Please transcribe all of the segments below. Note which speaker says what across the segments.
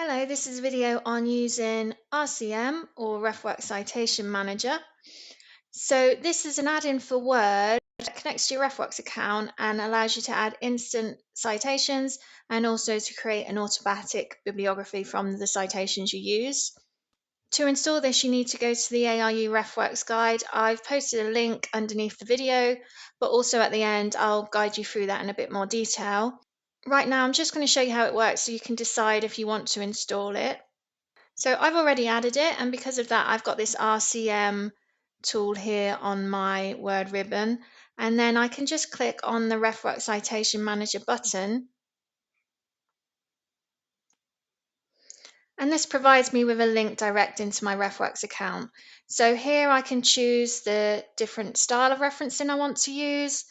Speaker 1: Hello, this is a video on using RCM or Refworks Citation Manager. So this is an add-in for Word that connects to your Refworks account and allows you to add instant citations and also to create an automatic bibliography from the citations you use. To install this, you need to go to the ARU Refworks guide. I've posted a link underneath the video, but also at the end, I'll guide you through that in a bit more detail. Right now, I'm just going to show you how it works so you can decide if you want to install it. So I've already added it, and because of that, I've got this RCM tool here on my Word ribbon, and then I can just click on the Refworks Citation Manager button, and this provides me with a link direct into my Refworks account. So here I can choose the different style of referencing I want to use,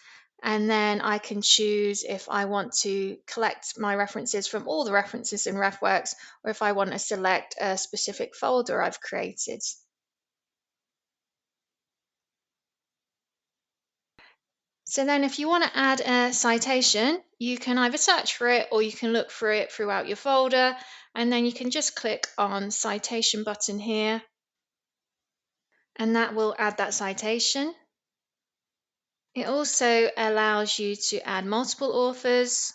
Speaker 1: and then I can choose if I want to collect my references from all the references in Refworks, or if I want to select a specific folder I've created. So then if you want to add a citation, you can either search for it or you can look for it throughout your folder, and then you can just click on Citation button here, and that will add that citation. It also allows you to add multiple authors.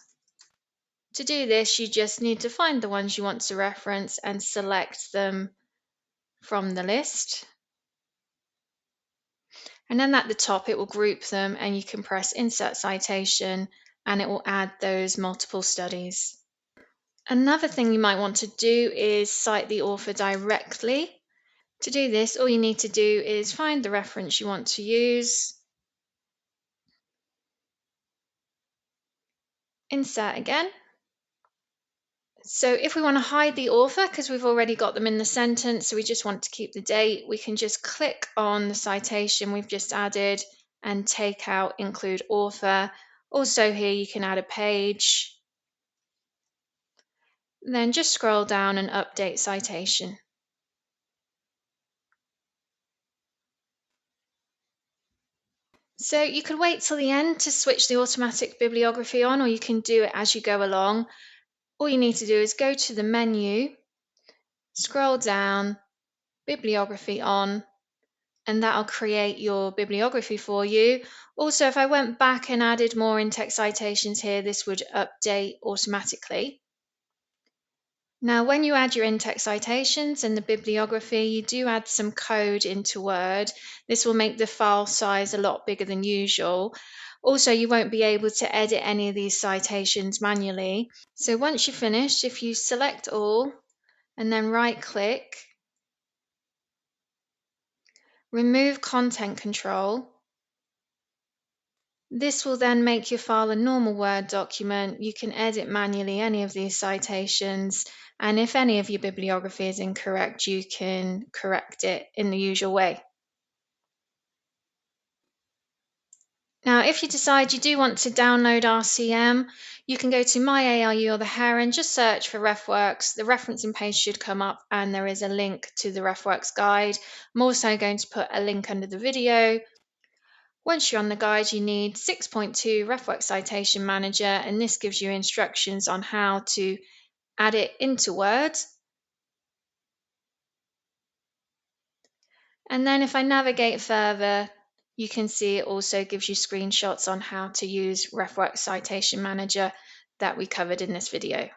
Speaker 1: To do this, you just need to find the ones you want to reference and select them from the list. And then at the top, it will group them, and you can press Insert Citation, and it will add those multiple studies. Another thing you might want to do is cite the author directly. To do this, all you need to do is find the reference you want to use, insert again. So if we want to hide the author, because we've already got them in the sentence, so we just want to keep the date, we can just click on the citation we've just added and take out Include Author. Also here you can add a page. Then just scroll down and update citation. So you could wait till the end to switch the automatic bibliography on, or you can do it as you go along. All you need to do is go to the menu, scroll down, bibliography on, and that'll create your bibliography for you. Also, if I went back and added more in-text citations here, this would update automatically. Now, when you add your in-text citations and the bibliography, you do add some code into Word. This will make the file size a lot bigger than usual. Also, you won't be able to edit any of these citations manually. So once you're finished, if you select all and then right-click, remove content control. This will then make your file a normal Word document. You can edit manually any of these citations, and if any of your bibliography is incorrect, you can correct it in the usual way. Now, if you decide you do want to download RCM, you can go to My ARU or the Heron, just search for Refworks. The referencing page should come up, and there is a link to the Refworks guide. I'm also going to put a link under the video. Once you're on the guide, you need 6.2 Refworks Citation Manager, and this gives you instructions on how to add it into Word. And then if I navigate further, you can see it also gives you screenshots on how to use Refworks Citation Manager that we covered in this video.